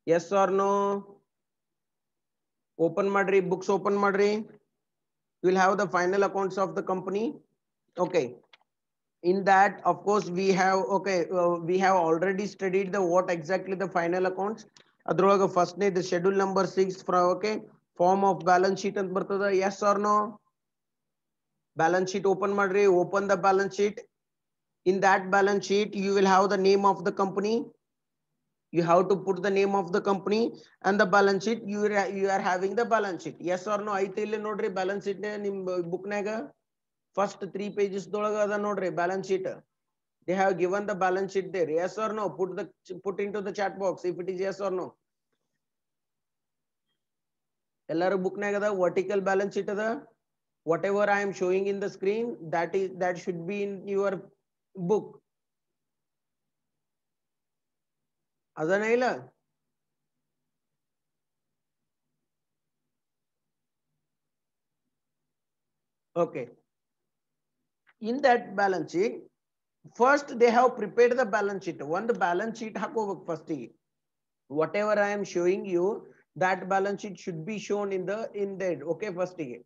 Yes or no? Open madri, books open madri. You will have the final accounts of the company. Okay, in that of course we have, okay, we have already studied the what exactly the final accounts. Adralage first ne the schedule number 6 from, okay, form of balance sheet ant bartada. Yes or no? Balance sheet open madri. Open the balance sheet. In that balance sheet you will have the name of the company. You have to put the name of the company and the balance sheet. You are having the balance sheet. Yes or no? ಐತಿ ಇಲ್ಲಿ ನೋಡ್ರಿ balance sheet ನಿಮ್ book ನಾಗ first 3 pages ದೊಳಗ ಅದ ನೋಡ್ರಿ balance sheet. They have given the balance sheet there. Yes or no? Put into the chat box if it is yes or no. ಎಲ್ಲಾರು book ನಾಗ ಅದ vertical balance sheet ಅದ. Whatever I am showing in the screen, that should be in your book. ಅದನ ಇಲ್ಲ? Okay. In that balance sheet, first they have prepared the balance sheet. One balance sheet ಹಾಕೋಬೇಕು first ಗೆ. Whatever I am showing you, that balance sheet should be shown in that. Okay, first ಗೆ.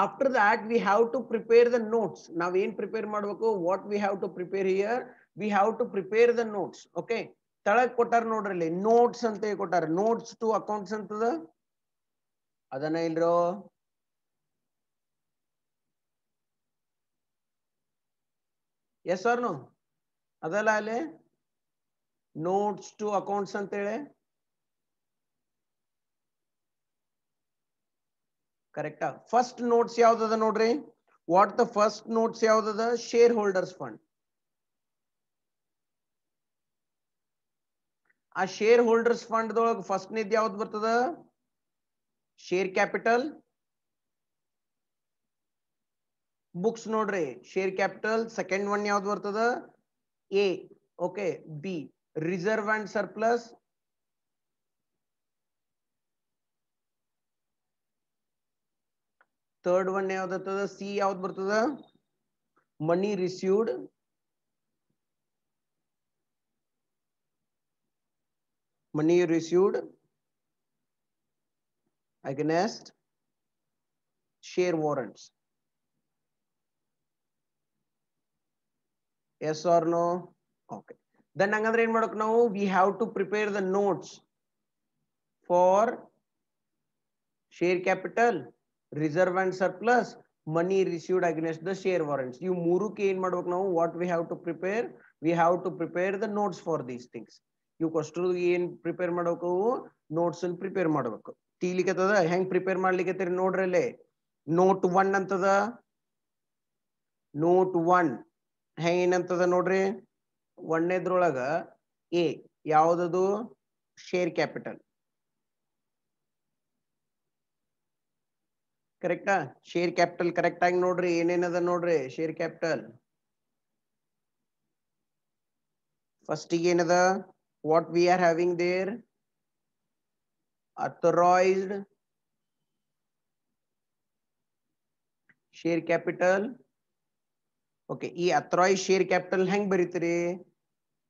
After that we have to prepare the notes. Now ಏನ್ prepare ಮಾಡಬೇಕು? What we have to prepare here? We have to prepare the notes. Okay, ತಳಗ್ ಕೊಟ್ಟಾರ ನೋಡ್ರಲ್ಲಿ notes ಅಂತ ಕೊಟ್ಟಾರ. Notes to accounts ಅಂತದ ಅದನ್ನ ಇಲ್ರೋ. Yes or no? ಅದಲ್ಲ ಅಲ್ಲಿ notes to accounts ಅಂತ ಹೇಳಿ. ಕರೆಕ್ಟಾ? ಫಸ್ಟ್ ನೋಟ್ಸ್ ಯಾವ್ದದ ನೋಡ್ರಿ. ವಾಟ್ ದ ಫಸ್ಟ್ ನೋಟ್ಸ್ ಯಾವ್ದದ? Share holders fund. ಆ ಶೇರ್ ಹೋಲ್ಡರ್ಸ್ ಫಂಡ್ ದೊಳಗ ಫಸ್ಟ್ ನಿದ್ ಯಾವ್ದು ಬರ್ತದ? Share capital. ಬುಕ್ಸ್ ನೋಡ್ರಿ ಶೇರ್ ಕ್ಯಾಪಿಟಲ್. ಸೆಕೆಂಡ್ ಒನ್ ಯಾವ್ದು ಬರ್ತದ? A. Okay, B reserve and surplus. Third one ಯಾವ್ದು? ಸಿ ಯಾವ್ದು ಬರ್ತದ? ಮನಿ received. Money received against share warrants. Yes or no? Okay, then ಹಂಗಂದ್ರೆ ಏನ್ ಮಾಡಕ್ ನಾವು? We have to prepare the notes for share capital, reserve and surplus, money received against the share warrants. You ಮೂರಕ್ಕೆ ಏನ್ ಮಾಡ್ಬೇಕು ನಾವು? What we have to prepare? We have to prepare the notes for these things. You ಅಷ್ಟು ಏನ್ prepare ಮಾಡಬೇಕು? Notes ಅನ್ನು prepare ಮಾಡಬೇಕು. ತಿಳಿಕತ್ತದ ಹೆಂಗ್ ಪ್ರಿಪೇರ್ ಮಾಡ್ಲಿಕ್ಕೆ ನೋಡ್ರಲ್ಲೇ. ನೋಟ್ 1 ಅಂತದ. ನೋಟ್ 1 ಹೆಂಗ್ ಏನಂತದ ನೋಡ್ರಿ. ಒಂದನೇದ್ರೊಳಗ ಎ ಯಾವ್ದದು? Share capital. ಕರೆಕ್ಟಾ? ಶೇರ್ ಕ್ಯಾಪಿಟಲ್ ಕರೆಕ್ಟ್ ಆಗಿ ನೋಡ್ರಿ ಏನೇನದ ನೋಡ್ರಿ. ಶೇರ್ ಕ್ಯಾಪಿಟಲ್ ಫಸ್ಟ್ ಏನದ? What we are having there? authorized share capital. Okay, ಈ authorized share capital ಹೆಂಗ್ ಬರೀತೀರಿ?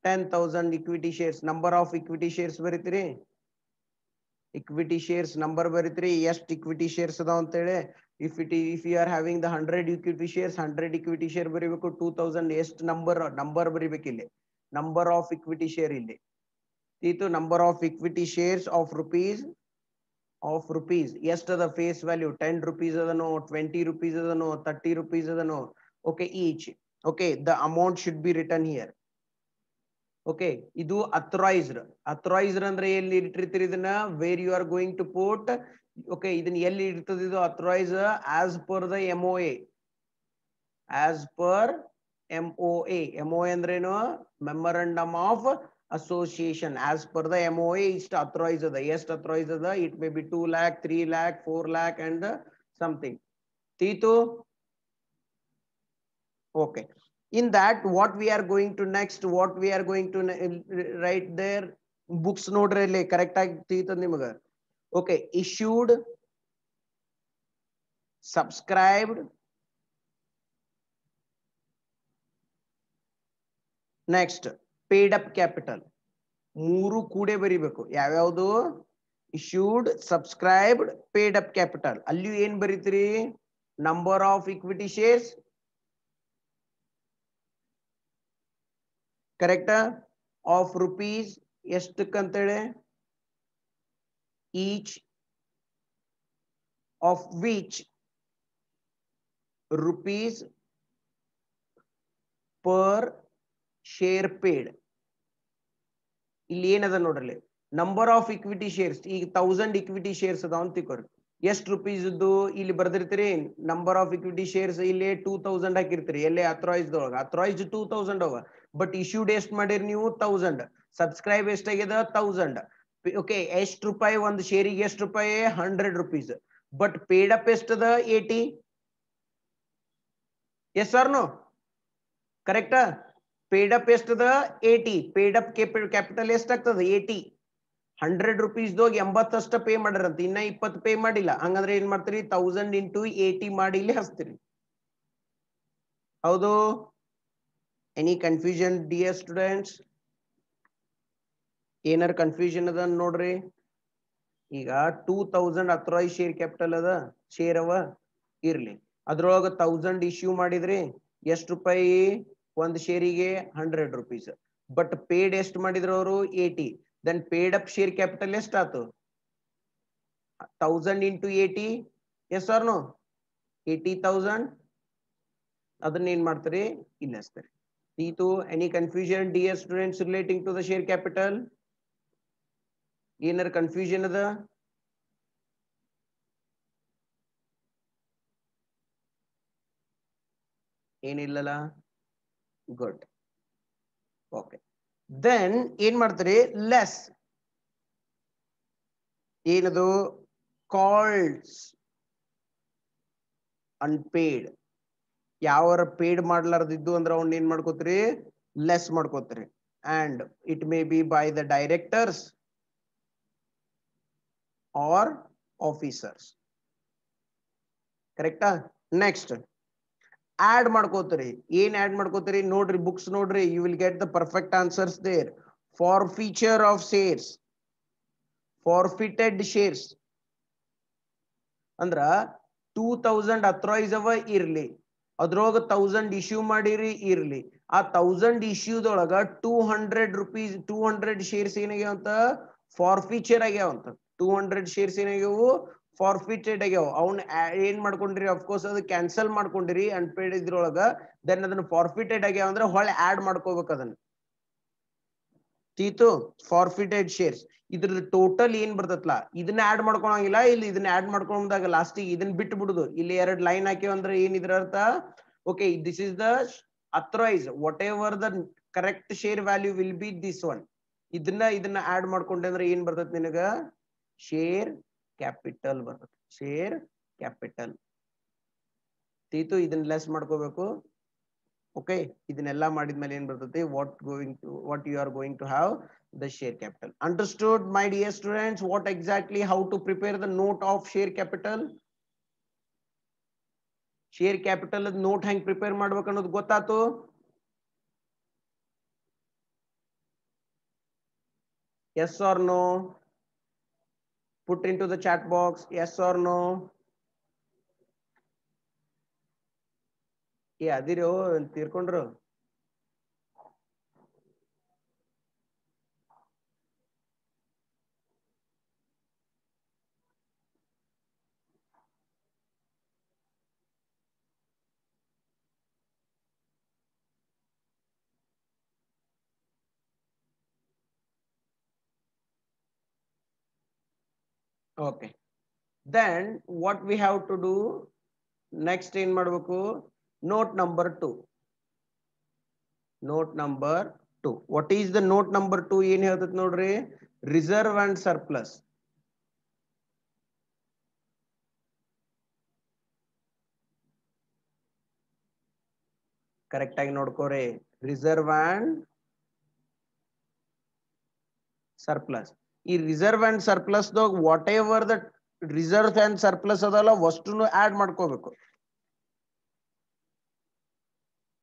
10,000 equity shares. Number of equity shares ಬರೀತೀರಿ. equity shares number ಬರೀತೀರಿ. ಎಷ್ಟು equity shares ಅದಾವ ಅಂತ ಹೇಳಿ. if you are having the 100 equity shares, 100 equity share ಬರೀಬೇಕು. 2000 ಎಷ್ಟು number ಬರೀಬೇಕು ಇಲ್ಲಿ. ನಂಬರ್ ಆಫ್ equity share ಇಲ್ಲಿ ಇದು number of equity shares of rupees. ಎಷ್ಟು ಅದ ಫೇಸ್ ವ್ಯಾಲ್ಯೂ? 10 rupees ಅದನೋ, 20 rupees ಅದನೋ, 30 rupees ಅದನೋ. Okay, each. Okay, the amount should be written here. Okay, ಇದು authorized ಅಂದ್ರೆ ಎಲ್ಲಿ ಇಟ್ಟಿರ್ತೀರಿ ಇದನ್ನ? where you are going to put. Okay, ಇದನ್ನ ಎಲ್ಲಿ ಇರ್ತದೆ ಇದು? authorized as per the MOA. as per MOA. MOA ಅಂದ್ರೇನು? memorandum of association. as per the MOA ಇಷ್ಟು authorized ಅದ. ಎಷ್ಟು authorized ಅದ? it may be 2 lakh, 3 lakh, 4 lakh and something. ತೀತು? Okay, in that what we are going to next, what we are going to write there? books ನೋಡ್ರಿ ಇಲ್ಲಿ correct ಆಗಿ ತೀತ ನಿಮಗ. Okay, issued, subscribed, next paid up capital. ಮೂರು ಕೂಡೆ ಬರಿಬೇಕು. ಯಾವ್ಯಾವುದು? Issued, subscribed, paid up capital. ಅಲ್ಲಿಯೂ ಏನ್ ಬರೀತೀರಿ? Number of equity shares, correct, of rupees ಎಷ್ಟಕ್ಕಂತೇಳಿ, each of which rupees per share paid. ಇಲ್ಲಿ ಏನದ ನೋಡ್ರಿ, ನಂಬರ್ ಆಫ್ ಇಕ್ವಿಟಿ ಶೇರ್ಸ್. ಈಗ 1000 ಇಕ್ವಿಟಿ ಶೇರ್ಸ್ ಅದಾವ ಅಂತ ತಿಳ್ಕೊರಿ. ಎಷ್ಟು ರುಪೀಸ್ ಇದ್ದು ಇಲ್ಲಿ ಬರ್ದಿರ್ತೀರಿ? ನಂಬರ್ ಆಫ್ ಇಕ್ವಿಟಿ ಶೇರ್ಸ್ ಇಲ್ಲಿ 2000 ಹಾಕಿರ್ತೀರಿ. ಎಲ್ಲೇ ಅಥರೈಸ್ಡ್ ಒಳಗ ಅಥರೈಸ್ಡ್ 2000 ಅವ. ಬಟ್ ಇಶ್ಯೂಡ್ ಎಷ್ಟು ಮಾಡಿರಿ ನೀವು? 1000. ಸಬ್ಸ್ಕ್ರೈಬ್ ಎಷ್ಟಾಗ್ಯದ? 1000. ಓಕೆ, ಎಷ್ಟು ರೂಪಾಯಿ ಒಂದು ಶೇರಿಗೆ? ಎಷ್ಟು ರೂಪಾಯಿ? 100 rupees. ಬಟ್ ಪೇಡ್ ಅಪ್ ಎಷ್ಟದ? 80. Yes or no? ಕರೆಕ್ಟಾ? ಪೇಡ್ ಅಪ್ ಎಷ್ಟದ? 80. ಪೇಡ್ ಅಪ್ ಕ್ಯಾಪಿಟಲ್ ಎಷ್ಟಾಗ್ತದ? 80. 100 rupees 80 ಅಷ್ಟ ಪೇ ಮಾಡಿರಂತ, ಇನ್ನ 20 ಪೇ ಮಾಡಿಲ್ಲ. ಹಂಗಂದ್ರೆ ಏನ್ ಮಾಡ್ತೀರಿ? 1000 into 80 ಮಾಡಿ ಇಲ್ಲಿ ಹಚ್ತೀರಿ. ಹೌದು? Any confusion dear students? ಏನಾರ ಕನ್ಫ್ಯೂಷನ್ ಅದ ನೋಡ್ರಿ. ಈಗ 2000 ಅಥರೈಸ್ ಶೇರ್ ಕ್ಯಾಪಿಟಲ್ ಅದ, ಶೇರ್ ಅವ ಇರ್ಲಿ. ಅದ್ರೊಳಗ 1000 ಇಶ್ಯೂ ಮಾಡಿದ್ರಿ. ಎಷ್ಟು ರೂಪಾಯಿ ಒಂದು ಶೇರಿಗೆ? 100 rupees. ಬಟ್ ಪೇಡ್ ಎಷ್ಟು ಮಾಡಿದ್ರು ಅವರು? 80. Then paid up share capital ಎಷ್ಟಾತು? 1000 into 80. Yes or no? 80,000. ಅದನ್ನ ಏನ್ ಮಾಡ್ತಾರೆ? ಇಲ್ಲ ಹಚ್ತಾರೆ. ಇದು any confusion dear students relating to the share capital? ಏನಾರ ಕನ್ಫ್ಯೂಷನ್ ಅದ? ಏನಿಲ್ಲಲ್ಲ? ಗುಡ್. ಓಕೆ, ದೆನ್ ಏನ್ ಮಾಡ್ತಾರೆ? ಲೆಸ್ ಏನದು? Calls unpaid. ಯಾವರ ಪೇಡ್ ಮಾಡ್ಲಾರ್ದಿದ್ದು ಅಂದ್ರೆ ಅವ್ನ ಏನ್ ಮಾಡ್ಕೋತೀರಿ? ಲೆಸ್ ಮಾಡ್ಕೋತೀರಿ. And it may be by the directors or officers. ಕರೆಕ್ಟಾ? ನೆಕ್ಸ್ಟ್ ಆಡ್ ಮಾಡ್ಕೋತೀರಿ. ಏನ್ ಆಡ್ ಮಾಡ್ಕೋತೀರಿ? ನೋಡ್ರಿ, ಬುಕ್ಸ್ ನೋಡ್ರಿ. You will get the perfect answers there. Forfeiture of shares, forfeited shares ಅಂದ್ರ 2000 ಅಥರೈಸ್ ಅವ ಇರ್ಲಿ, ಅದ್ರೊಳಗ 1000 ಇಶ್ಯೂ ಮಾಡಿರಿ ಇರ್ಲಿ. ಆ 1000 ಇಶ್ಯೂದೊಳಗ 200 rupees 200 ಶೇರ್ಸ್ ಏನಾಗ್ಯಾವ ಅಂತ? ಫಾರ್ಫಿಚರ್ ಆಗ್ಯಾವ ಅಂತ. 200 ಶೇರ್ಸ್ ಏನಾಗ್ಯಾವು? ಫಾರ್ಫಿಟೆಡ್ ಆಗ್ಯಾವ. ಅವ್ನ ಏನ್ ಮಾಡ್ಕೊಂಡ್ರಿ? ಅಫ್ಕೋರ್ಸ್ ಅದು ಕ್ಯಾನ್ಸಲ್ ಮಾಡ್ಕೊಂಡಿರಿ ಅನ್ಪೇಡ್ ಇದ್ರೊಳಗ. ದೆನ್ ಅದನ್ನ ಫಾರ್ಫಿಟೆಡ್ ಆಗ್ಯಾವ ಅಂದ್ರೆ ಹೊಳೆ ಆಡ್ ಮಾಡ್ಕೋಬೇಕು ಅದನ್ನ. ತೀತು? ಫಾರ್ಫಿಟೆಡ್ ಶೇರ್ಸ್ ಇದ್ರ ಟೋಟಲ್ ಏನ್ ಬರ್ತತ್ಲಾ ಇದನ್ನ ಆಡ್ ಮಾಡ್ಕೊಳಂಗಿಲ್ಲ. ಇಲ್ಲಿ ಇದನ್ನ ಆಡ್ ಮಾಡ್ಕೊಂಡಾಗ ಲಾಸ್ಟಿಗೆ ಇದನ್ನ ಬಿಟ್ಟು ಬಿಡುದು. ಇಲ್ಲಿ 2 ಲೈನ್ ಹಾಕಿವ ಅಂದ್ರೆ ಏನ್ ಇದ್ರ ಅರ್ಥ? Okay, this is the authorise, whatever the correct share value will be this one. ಇದನ್ನ ಆಡ್ ಮಾಡ್ಕೊಂಡೆ ಅಂದ್ರೆ ಏನ್ ಬರ್ತದೆ ನಿನಗ? ಶೇರ್ ಕ್ಯಾಪಿಟಲ್ ಬರ್ತದೆ. Share capital. ತೀತು? ಇದನ್ನ ಲೆಸ್ ಮಾಡ್ಕೋಬೇಕು. ಓಕೆ, ಇದನ್ನೆಲ್ಲ ಮಾಡಿದ್ಮೇಲೆ ಏನ್ ಬರ್ತದೆ? what you are going to have the share capital. Understood my dear students? What exactly, how to prepare the note of share capital? share capital note ಹೆಂಗ್ prepare ಮಾಡ್ಬೇಕು ಅನ್ನೋದು ಗೊತ್ತಾತು? yes or no? put into the chat box yes or no. ಅದಿರೋ ತೀರ್ಕೊಂಡ್ರು? Okay, then what we have to do next ಏನ್ ಮಾಡ್ಬೇಕು? note number 2. note number 2. what is the note number 2? ಏನ್ ಹೇಳ್ತೈತಿ ನೋಡ್ರಿ? Reserve and surplus. Correct ಆಗಿ ನೋಡ್ಕೋರಿ. Reserve and surplus. ಈ reserve and surplus whatever the reserve and surplus ಅದಲ್ಲ ವಸ್ತುನು add ಮಾಡ್ಕೋಬೇಕು.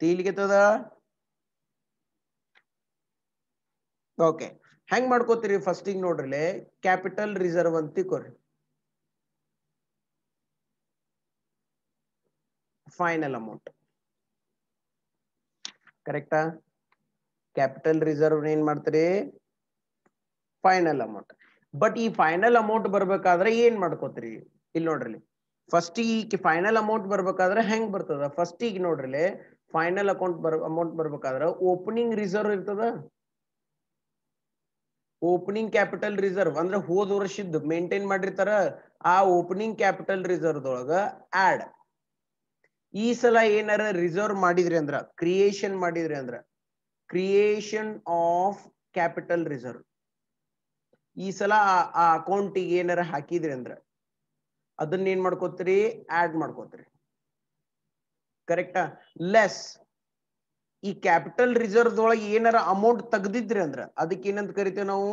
ತೀಲಿಗೆತದ? ಓಕೆ, ಹೆಂಗ್ ಮಾಡ್ಕೋತೀರಿ ಫಸ್ಟಿಗೆ ನೋಡ್ರಿ ಕ್ಯಾಪಿಟಲ್ ರಿಸರ್ವ್ ಅಂತ ತಿಳ್ಕೊರಿ ಫೈನಲ್ ಅಮೌಂಟ್ ಕರೆಕ್ಟಾ ಕ್ಯಾಪಿಟಲ್ ರಿಸರ್ವ್ ಏನ್ ಮಾಡ್ತೀರಿ ಫೈನಲ್ ಅಮೌಂಟ್ ಬಟ್ ಈ ಫೈನಲ್ ಅಮೌಂಟ್ ಬರ್ಬೇಕಾದ್ರೆ ಏನ್ ಮಾಡ್ಕೋತೀರಿ ಇಲ್ಲಿ ನೋಡ್ರಿ ಫಸ್ಟ್ ಈ ಫೈನಲ್ ಅಮೌಂಟ್ ಬರ್ಬೇಕಾದ್ರೆ ಹೆಂಗ್ ಬರ್ತದ ಫಸ್ಟ್ ಈಗ ನೋಡ್ರಿ ಫೈನಲ್ ಅಮೌಂಟ್ ಬರ್ಬೇಕಾದ್ರೆ ಓಪನಿಂಗ್ ರಿಸರ್ವ್ ಇರ್ತದ ಓಪನಿಂಗ್ ಕ್ಯಾಪಿಟಲ್ ರಿಸರ್ವ್ ಅಂದ್ರೆ ಹೋದ ವರ್ಷದ್ದು ಮೇಂಟೈನ್ ಮಾಡಿರ್ತಾರ ಆ ಓಪನಿಂಗ್ ಕ್ಯಾಪಿಟಲ್ ರಿಸರ್ವ್ ದೊಳಗ ಆಡ್ ಈ ಸಲ ಏನಾರ ರಿಸರ್ವ್ ಮಾಡಿದ್ರಿ ಅಂದ್ರ ಕ್ರಿಯೇಷನ್ ಮಾಡಿದ್ರಿ ಅಂದ್ರ ಕ್ರಿಯೇಷನ್ ಆಫ್ ಕ್ಯಾಪಿಟಲ್ ರಿಸರ್ವ್ ಈ ಸಲ ಆ ಅಕೌಂಟಿಗೆ ಏನಾರ ಹಾಕಿದ್ರಿ ಅಂದ್ರ ಅದನ್ನ ಏನ್ ಮಾಡ್ಕೋತೀರಿ ಆಡ್ ಮಾಡ್ಕೋತೀರಿ ಕರೆಕ್ಟಾ ಲೆಸ್ ಈ ಕ್ಯಾಪಿಟಲ್ ರಿಸರ್ವ್ ಒಳಗೆ ಏನಾರ ಅಮೌಂಟ್ ತೆಗ್ದಿದ್ರಿ ಅಂದ್ರ ಅದಕ್ಕೆ ಏನಂತ ಕರಿತೇವೆ ನಾವು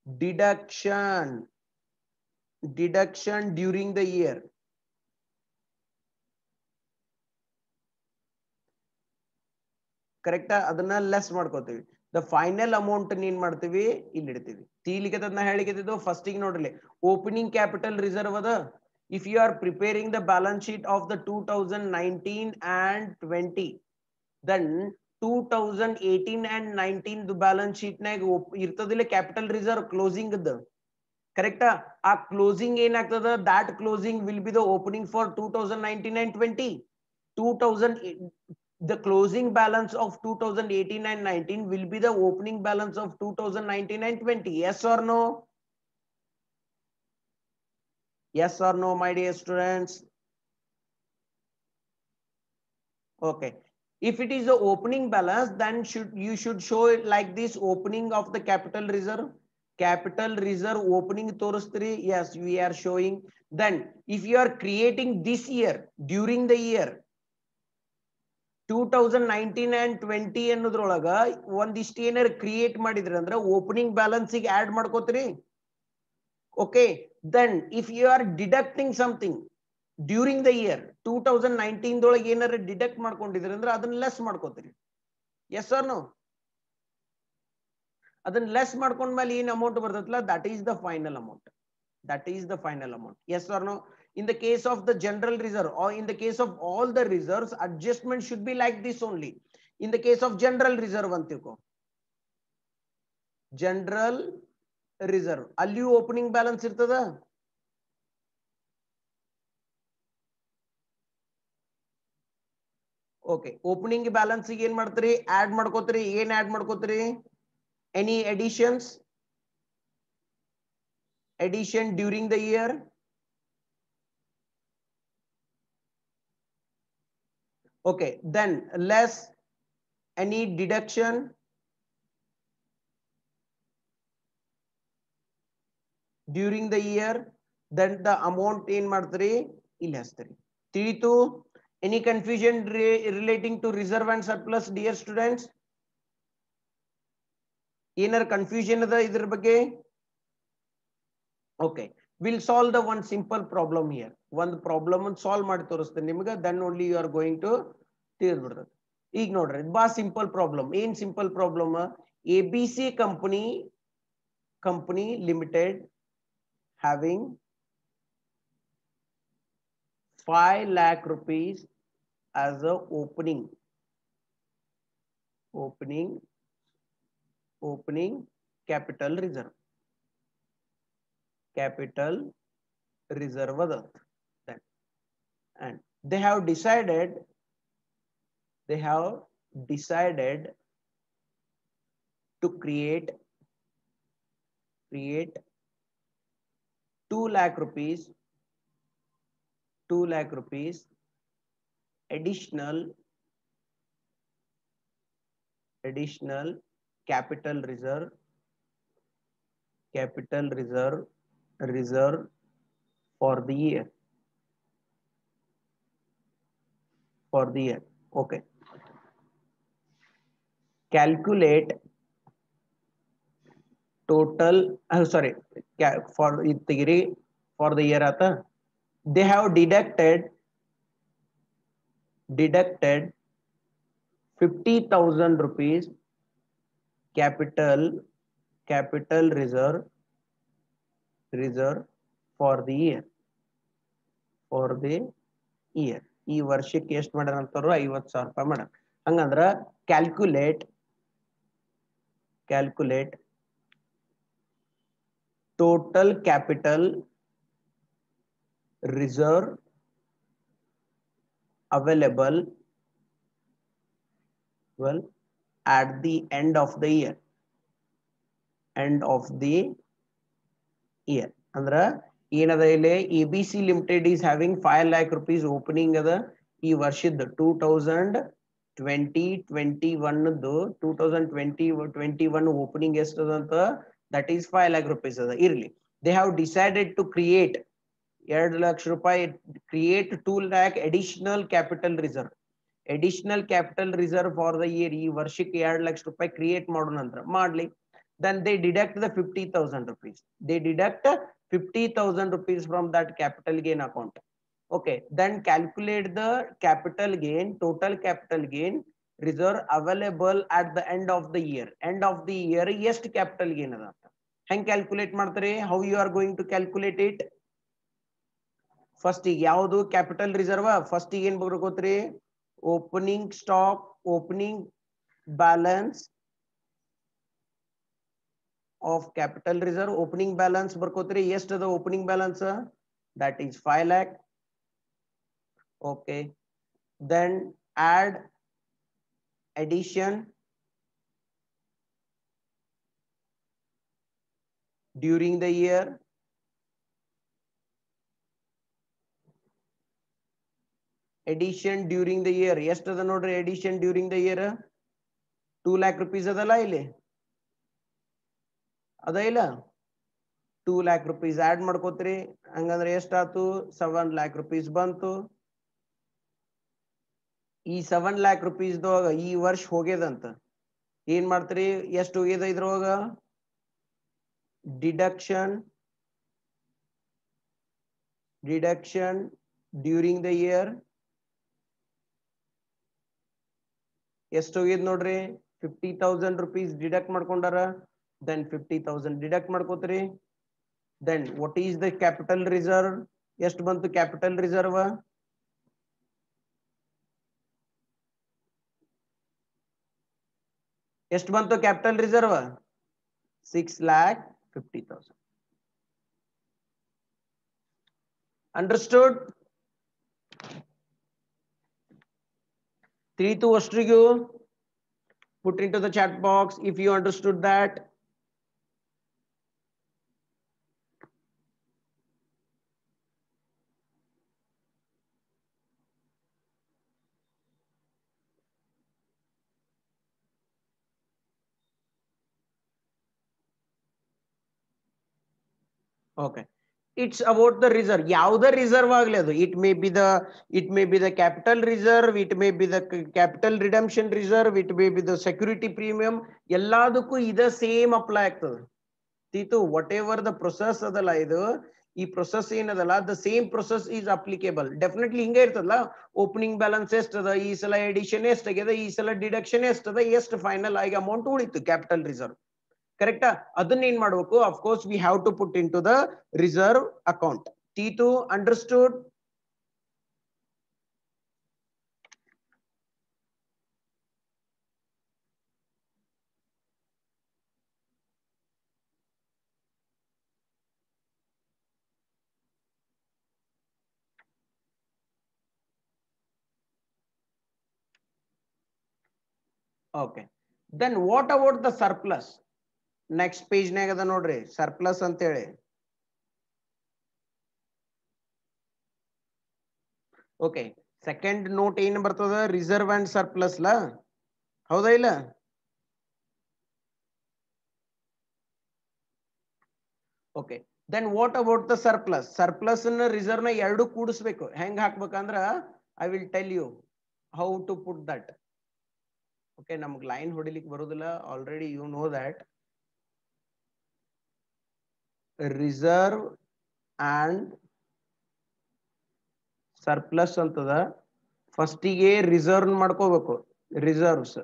deduction deduction during the year ಕರೆಕ್ಟಾ ಅದನ್ನ ಲೆಸ್ ಮಾಡ್ಕೋತೀವಿ ದ ಫೈನಲ್ ಅಮೌಂಟ್ ಏನ್ ಮಾಡ್ತೀವಿ ಇಲ್ಲಿ ಇಡ್ತೀವಿ ತೀಲಿಕ್ಕೆ ಅದನ್ನ ಹೇಳಿಕೆ ಫಸ್ಟ್ ಗೆ ನೋಡ್ರಿ ಓಪನಿಂಗ್ ಕ್ಯಾಪಿಟಲ್ ರಿಸರ್ವ್ ಅದ if you are preparing the balance sheet of the 2019 and 20 then 2018 and 19 the balance sheet ನಾಗ ಇರ್ತದಿಲ್ಲ ಕ್ಯಾಪಿಟಲ್ ರಿಸರ್ವ್ ಕ್ಲೋಸಿಂಗ್ ದ ಕರೆಕ್ಟಾ ಆ ಕ್ಲೋಸಿಂಗ್ ಏನಾಗ್ತದ that closing will be the opening for 2019 and 20 2000 the closing balance of 2018 and 19 will be the opening balance of 2019 and 20 yes or no yes or no my dear students okay if it is the opening balance then you should show it like this opening of the capital reserve opening torustri yes we are showing then if you are creating this year during the year 2019 and 20 ಅನ್ನೋದ್ರೊಳಗ ಒಂದಿಷ್ಟು ಏನಾರ create ಮಾಡಿದ್ರಿ ಅಂದ್ರೆ opening balance ಗೆ add ಮಾಡ್ಕೋತೀರಿ okay then if you are deducting something during the year 2019 ದೊಳಗೆ ಏನಾರ deduct ಮಾಡ್ಕೊಂಡಿದ್ರಿ ಅಂದ್ರೆ ಅದನ್ನ ಲೆಸ್ ಮಾಡ್ಕೋತೀರಿ yes or no ಅದನ್ನ ಲೆಸ್ ಮಾಡ್ಕೊಂಡ್ಮೇಲೆ ಏನ್ amount ಬರ್ತೈತಲ್ಲ that is the final amount yes or no in the case of the general reserve or in the case of all the reserves adjustment should be like this only in the case of general reserve antiko general reserve alliyu opening balance irtada okay opening balance ಗೆ ಏನ್ ಮಾಡ್ತೀರಿ add ಮಾಡ್ಕೋತೀರಿ ಏನ್ add ಮಾಡ್ಕೋತೀರಿ any addition during the year okay then less any deduction during the year then the amount in ಮಾಡ್ತೀರಿ ಇಲ್ಲಿ ಹಚ್ತೀರಿ ತಿಳಿತು any confusion relating to reserve and surplus dear students ಏನಾರ confusion ಅದ ಇದ್ರ ಬಗ್ಗೆ okay we'll solve the one simple problem here one problem solve ಮಾಡಿ ತೋರಿಸ್ತೀನಿ ನಿಮಗೆ then only you are going to ತಿಳಿದ್ಬಿಡ್ತದೆ ಈಗ ನೋಡ್ರಿ ಬಾ ಸಿಂಪಲ್ ಪ್ರಾಬ್ಲಮ್ ಏನ್ simple problem ABC company limited having 5 lakh rupees as a opening capital reserve that and they have decided to create 2 lakh rupees additional capital reserve for the year okay calculate total sorry for the year आता they have deducted 50,000 rupees capital capital reserve for the year ಈ ವರ್ಷಕ್ಕೆ ಎಷ್ಟು ಮಾಡ್ಯಾರ ಅಂತಾರು 50,000 ರೂಪಾಯಿ ಮಾಡ್ಯಾರ. ಹಂಗಂದ್ರ calculate total capital reserve available at the end of the year ಅಂದ್ರ ಏನದ ಇಲ್ಲಿ ABC Limited is having 5 lakh rupees opening ಅದ ಈ ವರ್ಷದ 2020-21 opening ಎಷ್ಟದ ಅಂತ that is 5 lakh rupees ಅದ ಇರ್ಲಿ. They have decided to create 2 lakh ರೂಪಾಯಿ create 2 lakh additional capital reserve for the year. ಈ ವರ್ಷಕ್ಕೆ 2 ಲಕ್ಷ ರೂಪಾಯಿ ಕ್ರಿಯೇಟ್ ಮಾಡೋ ನಂತರ ಮಾಡ್ಲಿ. Then they deduct the 50,000 rupees. They deduct 50,000 rupees from that capital gain account. Okay, then calculate the total capital gain reserve available at the end of the year. ಎಷ್ಟು capital gain ಅದ ಅಂತ ಹೆಂಗ್ calculate ಮಾಡ್ತಾರೆ? How you are going to calculate it? First ಯಾವುದು capital reserve? First ಏನ್ ಬರ್ಕೋತ್ರಿ? Opening balance of capital reserve. Opening balance ಬರ್ಕೋತ್ರಿ. ಎಷ್ಟು ಅದ opening balance? That is 5 lakh. Okay, then add addition during the year. ಎಷ್ಟು ಅದ ನೋಡ್ರಿ addition during the year? 2 lakh rupees ಅದಲ್ಲ ಇಲ್ಲಿ ಅದ ಇಲ್ಲ 2 lakh rupees ಆಡ್ ಮಾಡ್ಕೋತ್ರಿ. ಹಂಗಂದ್ರೆ ಎಷ್ಟಾತು? 7 lakh rupees ಬಂತು. ಈ 7 lakh rupees ಈ ವರ್ಷ ಹೋಗ್ಯದಂತ ಏನ್ ಮಾಡ್ತೀರಿ? ಎಷ್ಟು ಹೋಗ್ಯದ ಇದ್ರೊಳಗ? ಡಿಡಕ್ಷನ್ ಡ್ಯೂರಿಂಗ್ ದ ಇಯರ್ ಎಷ್ಟು ಹೋಗ್ಯದ ನೋಡ್ರಿ? 50,000 rupees ಡಿಡಕ್ಟ್ ಮಾಡ್ಕೊಂಡಾರ. then 50,000 ಡಿಡಕ್ಟ್ ಮಾಡ್ಕೋತೀರಿ. then what is the capital reserve? ಎಷ್ಟು ಬಂತು capital reserve? ಎಷ್ಟು ಬಂತು capital reserve? 6,50,000. Understood? 3 to Ostrigu, put into the chat box if you understood that. Okay, it's about the reserve. ಯಾವ್ದ reserve ಆಗ್ಲಿ ಅದು, it may be the capital reserve, it may be the capital redemption reserve, it may be the security premium. ಎಲ್ಲದಕ್ಕೂ ಇದ same apply ಆಗ್ತದೆ. ತೀತು what ever the process ಅದಲ್ಲ ಇದು, ಈ process ಏನದಲ್ಲ the same process is applicable. Definitely ಹಿಂಗೆ ಇರ್ತದಲ್ಲ. Opening balance ಎಷ್ಟದ, ಈ ಸಲ ಎಡಿಷನ್ ಎಷ್ಟಾಗ್ಯದ, ಈ ಸಲ ಡಿಡಕ್ಷನ್ ಎಷ್ಟದ, ಎಷ್ಟು ಫೈನಲ್ ಆಗಿ ಅಮೌಂಟ್ ಉಳಿತು ಕ್ಯಾಪಿಟಲ್ ರಿಸರ್ವ್. ಕರೆಕ್ಟಾ? ಅದನ್ನ ಏನ್ ಮಾಡ್ಬೇಕು? Of course we have to put into the reserve account. ತೀತು understood? Okay, then what about the surplus? Next page ನಾಗ ಅದ ನೋಡ್ರಿ ಸರ್ಪ್ಲಸ್ ಅಂತ ಹೇಳಿ. ಓಕೆ, ಸೆಕೆಂಡ್ ನೋಟ್ ಏನ್ ಬರ್ತದ? ರಿಸರ್ವ್ ಅಂಡ್ ಸರ್ಪ್ಲಸ್ ಲಾ, ಹೌದಾ ಇಲ್ಲ? Okay, then what about the surplus? Surplus reserve ನ ಎರಡು ಕೂಡಿಸ್ಬೇಕು. ಹೆಂಗ್ ಹಾಕ್ಬೇಕಂದ್ರ I will tell you how to put that. Okay, ನಮ್ಗೆ ಲೈನ್ ಹೊಡಿಲಿಕ್ಕೆ ಬರುದಿಲ್ಲ, already you know that. Reserve and surplus ಅಂತದ. ಫಸ್ಟಿಗೆ ರಿಸರ್ವ್ ಮಾಡ್ಕೋಬೇಕು. ರಿಸರ್ವ್ಸ್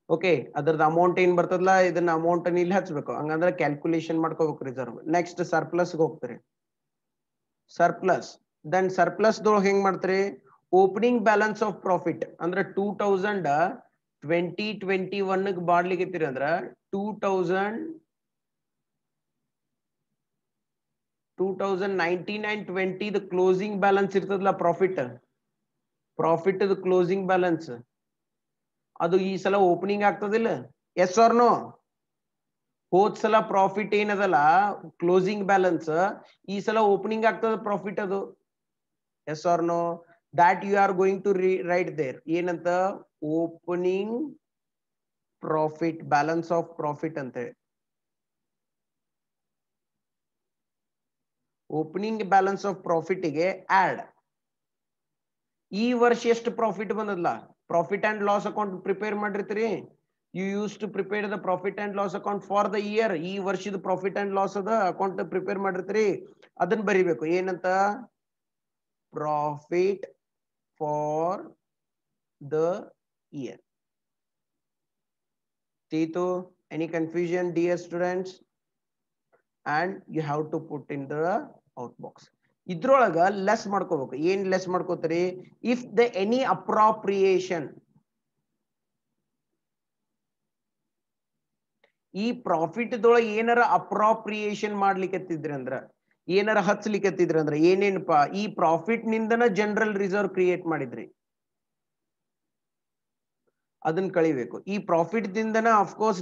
ಓಕೆ ಅದರದ ಅಮೌಂಟ್ ಏನ್ ಬರ್ತದಲ್ಲ ಇದನ್ನ ಅಮೌಂಟ್ ಇಲ್ಲಿ ಹಚ್ಬೇಕು ಹಂಗಂದ್ರೆ ಕ್ಯಾಲ್ಕುಲೇಷನ್ ಮಾಡ್ಕೋಬೇಕು ರಿಸರ್ವ್ ನೆಕ್ಸ್ಟ್ ಸರ್ಪ್ಲಸ್ ಹೋಗ್ತೀರಿ ಸರ್ಪ್ಲಸ್ ದೆನ್ ಸರ್ಪ್ಲಸ್ ದೊಳಗೆ ಹೆಂಗ್ ಮಾಡ್ತೀರಿ ಓಪನಿಂಗ್ ಬ್ಯಾಲೆನ್ಸ್ ಆಫ್ ಪ್ರಾಫಿಟ್ ಅಂದ್ರೆ 2021 ಬಾಡ್ಲಿಕ್ಕೆ ಅಂದ್ರ 2019 and 20 the closing balance ಇರ್ತದಲ್ಲ ಪ್ರಾಫಿಟ್ ಕ್ಲೋಸಿಂಗ್ ಬ್ಯಾಲೆನ್ಸ್ ಅದು ಈ ಸಲ ಓಪನಿಂಗ್ ಆಗ್ತದಿಲ್ಲ ಎಸ್ ಆರ್ ನೋ ಹೋದ್ ಸಲ ಪ್ರಾಫಿಟ್ ಏನದಲ್ಲ ಕ್ಲೋಸಿಂಗ್ ಬ್ಯಾಲೆನ್ಸ್ ಈ ಸಲ ಓಪನಿಂಗ್ ಆಗ್ತದ ಪ್ರಾಫಿಟ್ ಅದು yes or no that you are going to write there ಏನಂತ opening profit balance of profit ಅಂತ ಓಪನಿಂಗ್ ಬ್ಯಾಲೆನ್ಸ್ ಆಫ್ ಪ್ರಾಫಿಟ್ ಗೆ ಆಡ್ ಈ ವರ್ಷ ಎಷ್ಟು ಪ್ರಾಫಿಟ್ ಬಂದದಲ್ಲ profit and loss account prepare ಮಾಡಿರ್ತೀರಿ you used to prepare the profit and loss account for the year ಈ ವರ್ಷದ ಪ್ರಾಫಿಟ್ ಅಂಡ್ ಲಾಸ್ ಅದ ಅಕೌಂಟ್ ಪ್ರಿಪೇರ್ ಮಾಡಿರ್ತೀರಿ ಅದನ್ನ ಬರಿಬೇಕು ಏನಂತ profit for the year Tito, any confusion dear students and you have to put in the outbox ಇದ್ರೊಳಗ less ಮಾಡ್ಕೋಬೇಕು ಏನ್ less ಮಾಡ್ಕೋತೀರಿ if the any appropriation ಈ ಪ್ರಾಫಿಟ್ ದೊಳಗೆ ಏನಾರ ಅಪ್ರಾಪ್ರಿಯೇಷನ್ ಮಾಡ್ಲಿಕ್ಕೆ ಅಂದ್ರ ಏನಾರ ಹಚ್ಲಿಕ್ಕೆ ಅಂದ್ರ ಏನೇನಪ್ಪ ಈ ಪ್ರಾಫಿಟ್ ನಿಂದನ ಜನರಲ್ ರಿಸರ್ವ್ ಕ್ರಿಯೇಟ್ ಮಾಡಿದ್ರಿ ಅದನ್ನ ಕಳಿಬೇಕು ಈ ಪ್ರಾಫಿಟ್ ದಿಂದನ of course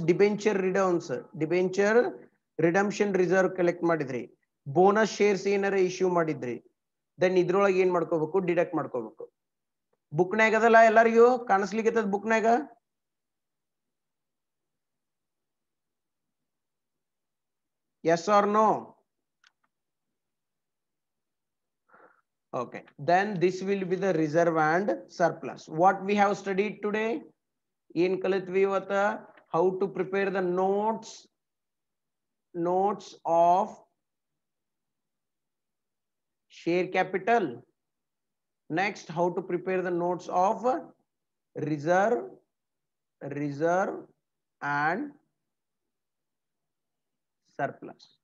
debenture redemption reserve collect ಮಾಡಿದ್ರಿ ಬೋನಸ್ ಶೇರ್ಸ್ ಏನಾರ ಇಶ್ಯೂ ಮಾಡಿದ್ರಿ ದೆನ್ ಇದ್ರೊಳಗೆ ಏನ್ ಮಾಡ್ಕೋಬೇಕು ಡಿಡಕ್ಟ್ ಮಾಡ್ಕೋಬೇಕು ಬುಕ್ನಾಗ ಅದಲ್ಲ ಎಲ್ಲರಿಗೂ ಕಾಣಿಸ್ಲಿಕ್ಕೆ ಬುಕ್ನಾಗ yes or no okay then this will be the reserve and surplus what we have studied today in kalitvi vata how to prepare the notes of share capital next how to prepare the notes of reserve and surplus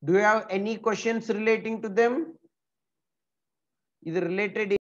do you have any questions relating to them is related